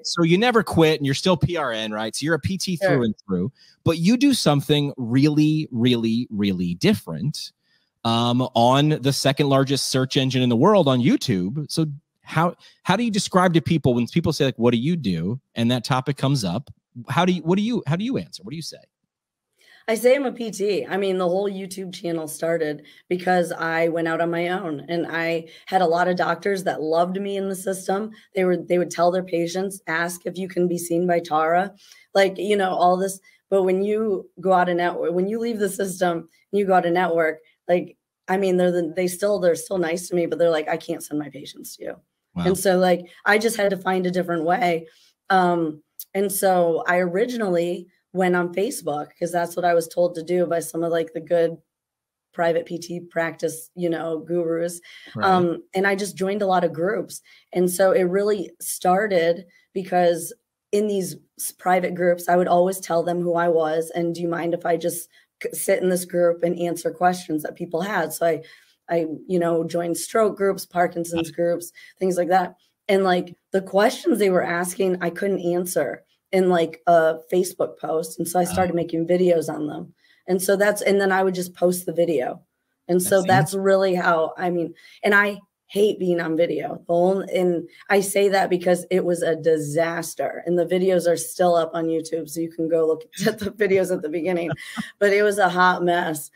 So you never quit and you're still PRN, right? So you're a PT Sure. through and through, but you do something really, really, really different on the second largest search engine in the world, on YouTube. So how do you describe to people when people say, like, what do you do? And that topic comes up. How do you answer? What do you say? I say I'm a PT. I mean, the whole YouTube channel started because I went out on my own, and I had a lot of doctors that loved me in the system. They would tell their patients, ask if you can be seen by Tara, like, you know, all this. But when you go out of network, when you leave the system and you go out of network, like, I mean, they're still nice to me, but they're like, I can't send my patients to you. Wow. And so, like, I just had to find a different way. And so I originally went on Facebook because that's what I was told to do by some of like the good private PT practice, you know, gurus. Right. And I just joined a lot of groups. And so it really started because in these private groups, I would always tell them who I was. And do you mind if I just sit in this group and answer questions that people had? So I, you know, joined stroke groups, Parkinson's groups, things like that. And like the questions they were asking, I couldn't answer in like a Facebook post. And so I started making videos on them. And so and then I would just post the video. And so that's really how, I mean, and I hate being on video. And I say that because it was a disaster, and the videos are still up on YouTube. So you can go look at the videos at the beginning, but it was a hot mess.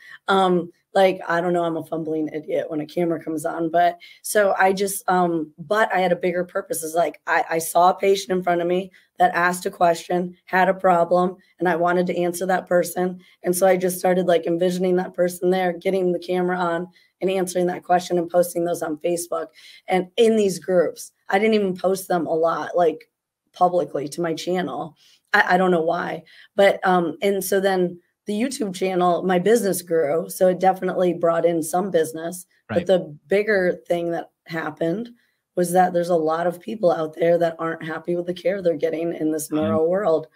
Like, I don't know, I'm a fumbling idiot when a camera comes on, but so I just, but I had a bigger purpose. Is like, I saw a patient in front of me that asked a question, had a problem, and I wanted to answer that person. And so I just started like envisioning that person there, getting the camera on and answering that question and posting those on Facebook and in these groups. I didn't even post them a lot, like publicly to my channel. I don't know why, but, and so then the YouTube channel, my business grew. So it definitely brought in some business. Right. But the bigger thing that happened was that there's a lot of people out there that aren't happy with the care they're getting in this neuro world.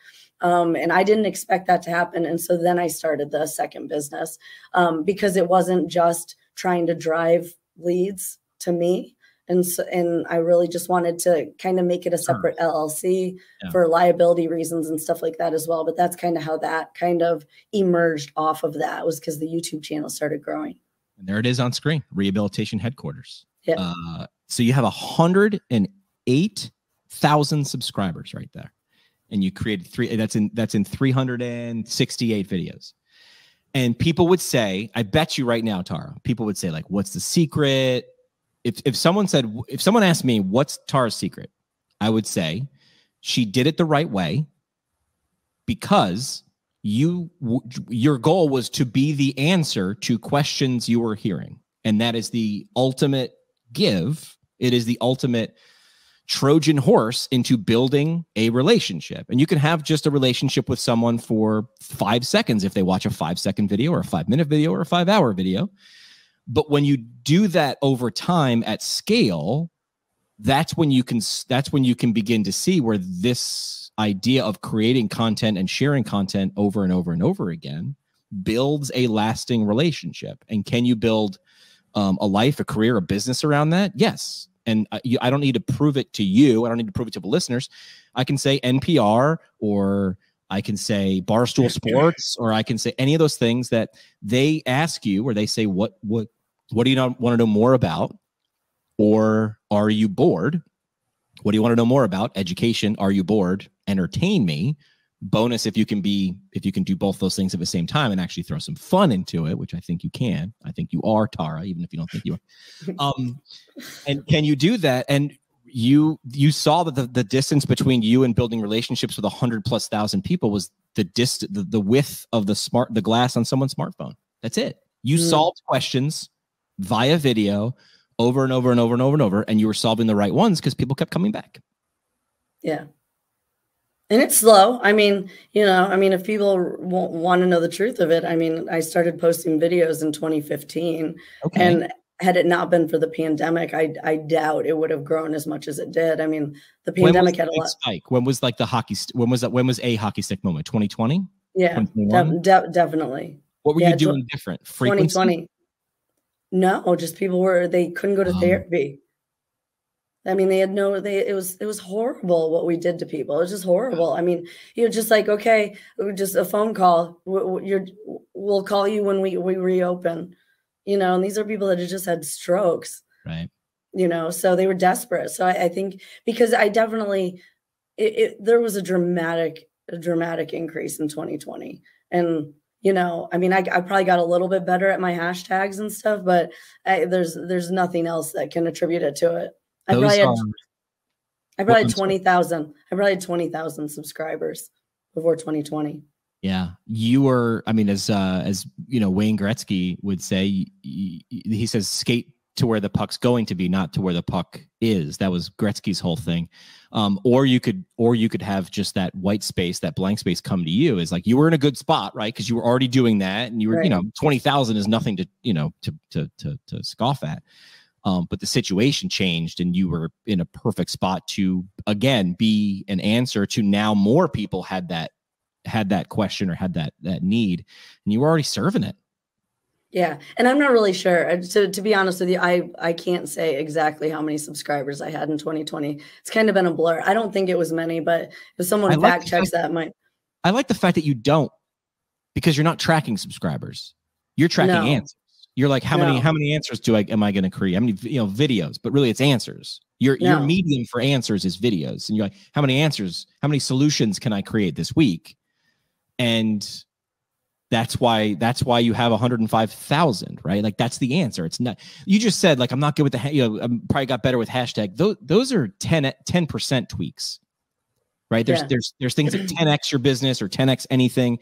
And I didn't expect that to happen. And so then I started the second business because it wasn't just trying to drive leads to me. And I really just wanted to kind of make it a separate LLC for liability reasons and stuff like that as well. But that's kind of how that kind of emerged off of that, was because the YouTube channel started growing. And there it is on screen, Rehabilitation Headquarters. Yeah. So you have 108,000 subscribers right there. And you created that's in 368 videos. And people would say, I bet you right now, Tara, people would say, like, what's the secret? If someone asked me, what's Tara's secret? I would say she did it the right way because your goal was to be the answer to questions you were hearing. And that is the ultimate give. It is the ultimate Trojan horse into building a relationship. And you can have just a relationship with someone for 5 seconds if they watch a 5-second video or a 5-minute video or a 5-hour video. But when you do that over time at scale, that's when you can begin to see where this idea of creating content and sharing content over and over and over again builds a lasting relationship. And can you build a life, a career, a business around that? Yes. And I don't need to prove it to you. I don't need to prove it to the listeners. I can say NPR, or I can say Barstool Sports, or I can say any of those things that they ask you, or they say, what do you want to know more about? Or are you bored? What do you want to know more about? Education. Are you bored? Entertain me. Bonus if you can do both those things at the same time and actually throw some fun into it, which I think you can. I think you are, Tara, even if you don't think you are. And can you do that? And you saw that the distance between you and building relationships with 100,000+ people was the width of the glass on someone's smartphone. That's it. You solved questions via video over and over and over and over and over, and you were solving the right ones because people kept coming back. Yeah. And it's slow. I mean, if people want to know the truth of it, I mean, I started posting videos in 2015. Okay. And had it not been for the pandemic, I doubt it would have grown as much as it did. I mean, the pandemic had a lot. Spike? When was like the hockey? When was a hockey stick moment? 2020? Yeah, definitely. What were you doing different? Frequency? 2020. No, just they couldn't go to therapy. I mean, it was horrible what we did to people. It was just horrible. I mean, you're just like, okay, just a phone call. We'll call you when we reopen, you know, and these are people that have just had strokes, right? You know, so they were desperate. So I think because I definitely, there was a dramatic increase in 2020. And, you know, I mean, I probably got a little bit better at my hashtags and stuff, but there's nothing else that can attribute it to it. I probably had 20,000. I probably had 20,000 subscribers before 2020. Yeah, you were. I mean, as you know, Wayne Gretzky would say, he says, "Skate to where the puck's going to be, not to where the puck is." That was Gretzky's whole thing. Or you could have just that white space, that blank space, come to you. Is like you were in a good spot, right? Because you were already doing that, and you were, right. You know, 20,000 is nothing to, you know, to scoff at. But the situation changed, and you were in a perfect spot to, again, be an answer to now more people had that question or had that need, and you were already serving it. Yeah. And I'm not really sure. To be honest with you, I can't say exactly how many subscribers I had in 2020. It's kind of been a blur. I don't think it was many, but if someone fact checks that, might. I like the fact that you don't, because you're not tracking subscribers. You're tracking answers. You're like, how many answers am I going to create? How many, you know, videos? But really, it's answers. Your medium for answers is videos, and you're like, how many answers? How many solutions can I create this week? And that's why you have 105,000, right? Like that's the answer. It's not. You just said like I'm not good with the. You know, I probably got better with hashtag. Those are 10% tweaks. Right. There's things that 10x your business or 10x anything.